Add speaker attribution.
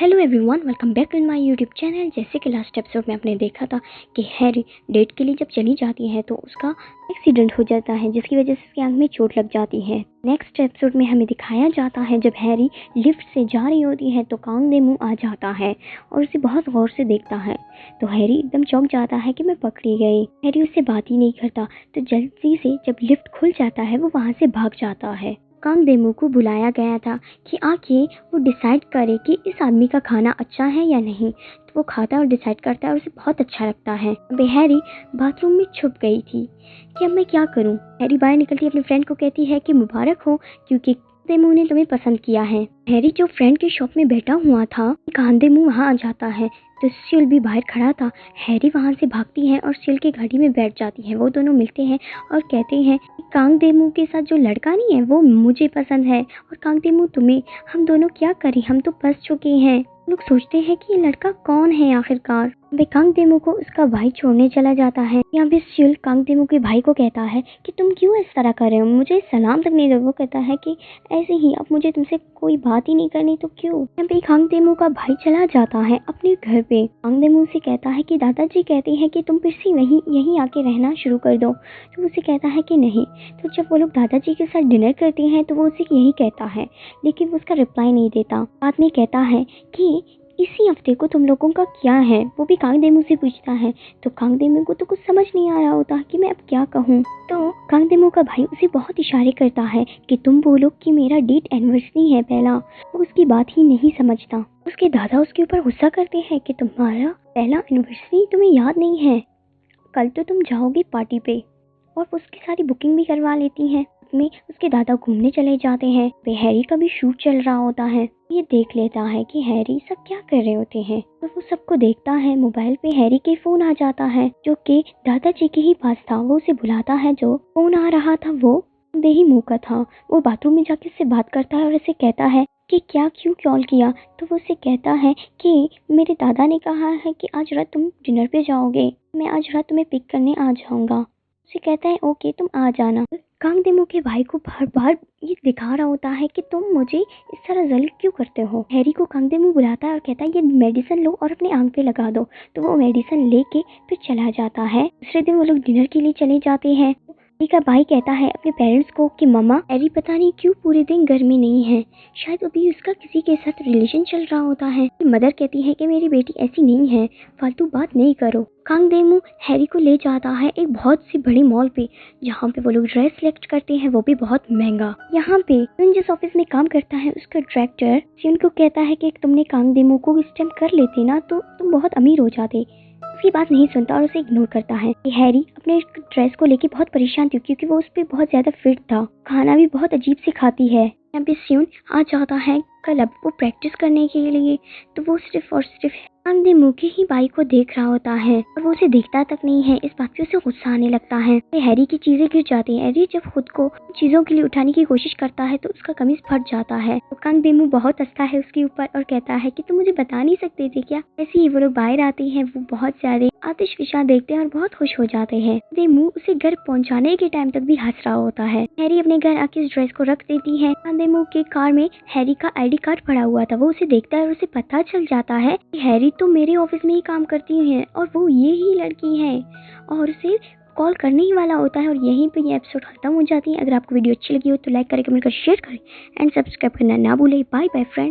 Speaker 1: Hello everyone, welcome back in my YouTube channel. जैसे कि last episode में आपने देखा था कि हैरी डेट के लिए जब चली जाती है तो उसका एक्सीडेंट हो जाता है, जिसकी वजह से उसकी आंख में चोट लग जाती है। नेक्स्ट एपिसोड में हमें दिखाया जाता है जब हैरी लिफ्ट से जा रही होती है तो कांगदेमू आ जाता है और उसे बहुत गौर से देखता है। तो हैरी एकदम चौंक जाता है कि मैं पकड़ी गई। हैरी उससे बात ही नहीं करता, तो जल्दी से जब लिफ्ट खुल जाता है वो वहाँ से भाग जाता है। कांगदेमू को बुलाया गया था कि आके वो डिसाइड करे कि इस आदमी का खाना अच्छा है या नहीं। तो वो खाता है और डिसाइड करता है और उसे बहुत अच्छा लगता है। अब हैरी बाथरूम में छुप गई थी कि अब मैं क्या करूं। हैरी बाहर निकलती अपने फ्रेंड को कहती है कि मुबारक हो क्योंकि कांगदेमू ने तुम्हें पसंद किया है। हैरी जो फ्रेंड के शॉप में बैठा हुआ था, कांगदेमू वहाँ आ जाता है तो सियल भी बाहर खड़ा था। हैरी वहाँ से भागती है और सियल की गाड़ी में बैठ जाती है। वो दोनों मिलते हैं और कहते हैं कि कांगदेमू के साथ जो लड़का नहीं है वो मुझे पसंद है और कांगदेमू तुम्हें। हम दोनों क्या करें, हम तो फंस चुके हैं। लोग सोचते हैं कि ये लड़का कौन है आखिरकार। वे कांगदेमू को उसका भाई छोड़ने चला जाता है। यहाँ पे सियल कांगदेमू के भाई को कहता है कि तुम क्यों इस तरह कर रहे हो, मुझे सलाम तक नहीं दो। वो कहता है कि ऐसे ही, अब मुझे तुमसे कोई बात ही नहीं करनी तो क्यों। यहाँ पे कांगदेमू का भाई चला जाता है अपने घर पे। कांगदेमू से कहता है कि दादाजी कहते हैं कि तुम फिर से यहीं आके रहना शुरू कर दो। तो उसे कहता है कि नहीं। तो जब वो लोग दादाजी के साथ डिनर करते हैं तो वो उसे यही कहता है, लेकिन वो उसका रिप्लाई नहीं देता। बाद में कहता है कि इसी हफ्ते को तुम लोगों का क्या है, वो भी कांगदेमू से पूछता है। तो कांगदेमू को तो कुछ समझ नहीं आ रहा होता कि मैं अब क्या कहूँ। तो कांगदेमू का भाई उसे बहुत इशारे करता है कि तुम बोलो कि मेरा डेट एनिवर्सरी है पहला। वो उसकी बात ही नहीं समझता। उसके दादा उसके ऊपर गुस्सा करते हैं कि तुम्हारा पहला एनिवर्सरी तुम्हें याद नहीं है, कल तो तुम जाओगी पार्टी पे। और उसकी सारी बुकिंग भी करवा लेती हैं। में उसके दादा घूमने चले जाते हैं। पे हैरी का भी शूट चल रहा होता है। ये देख लेता है कि हैरी सब क्या कर रहे होते हैं, तो वो सबको देखता है। मोबाइल पे हैरी के फोन आ जाता है जो कि दादाजी के ही पास था। वो उसे बुलाता है। जो फोन आ रहा था वो देही मुंह का था। वो बाथरूम में जाके उससे बात करता है और उसे कहता है कि क्या क्यों कॉल किया। तो वो उसे कहता है कि मेरे दादा ने कहा है कि आज रात तुम डिनर पे जाओगे, मैं आज रात तुम्हें पिक करने आ जाऊंगा। उसे कहता है ओके तुम आ जाना। कांगदेमू के भाई को बार बार ये दिखा रहा होता है कि तुम मुझे इस तरह जलील क्यों करते हो। हैरी को कांगदेमू बुलाता है और कहता है ये मेडिसिन लो और अपने आंख पे लगा दो। तो वो मेडिसिन लेके फिर चला जाता है। दूसरे दिन वो लोग डिनर के लिए चले जाते हैं। हैरी का भाई कहता है अपने पेरेंट्स को कि मम्मा हैरी पता नहीं क्यों पूरे दिन घर में नहीं है, शायद अभी उसका किसी के साथ रिलेशन चल रहा होता है। मदर कहती है कि मेरी बेटी ऐसी नहीं है, फालतू बात नहीं करो। कांगदेमू हैरी को ले जाता है एक बहुत सी बड़ी मॉल पे, जहाँ पे वो लोग ड्रेस सिलेक्ट करते हैं, वो भी बहुत महंगा। यहाँ पे जिस ऑफिस में काम करता है उसका डायरेक्टर सियन को कहता है कि तुमने कांगदेमू को इस टाइम कर लेते ना तो तुम बहुत अमीर हो जाते। उसकी बात नहीं सुनता और उसे इग्नोर करता है। हैरी अपने ड्रेस को लेके बहुत परेशान थी क्योंकि वो उस पर बहुत ज्यादा फिट था। खाना भी बहुत अजीब से खाती है। यहाँ पे सियन आ जाता है क्लब वो प्रैक्टिस करने के लिए। तो वो सिर्फ और सिर्फ कांगदेमू के ही भाई को देख रहा होता है और वो उसे देखता तक नहीं है। इस बात से उसे गुस्सा आने लगता है। हैरी की चीजें गिर जाती हैं। हैरी जब खुद को चीजों के लिए उठाने की कोशिश करता है तो उसका कमीज फट जाता है। तो कांगदेमू बहुत हंसता है उसके ऊपर और कहता है कि तुम मुझे बता नहीं सकते थे क्या। ऐसे ही वो लोग बाहर आते हैं। वो बहुत सारे आतिशफिशा देखते हैं और बहुत खुश हो जाते हैं। कांगदेमू उसे घर पहुंचाने के टाइम तक भी हंस रहा होता है। हैरी अपने घर आके इस ड्रेस को रख देती है। कांगदेमू के कार में हैरी का आईडी कार्ड पड़ा हुआ था। वो उसे देखता है और उसे पता चल जाता है कि हैरी तो मेरे ऑफिस में ही काम करती है और वो ये ही लड़की है, और उसे कॉल करने ही वाला होता है। और यहीं पे ये एपिसोड खत्म हो जाती है। अगर आपको वीडियो अच्छी लगी हो तो लाइक करें, कमेंट करें, शेयर करें एंड सब्सक्राइब करना ना भूलें। Bye bye friend.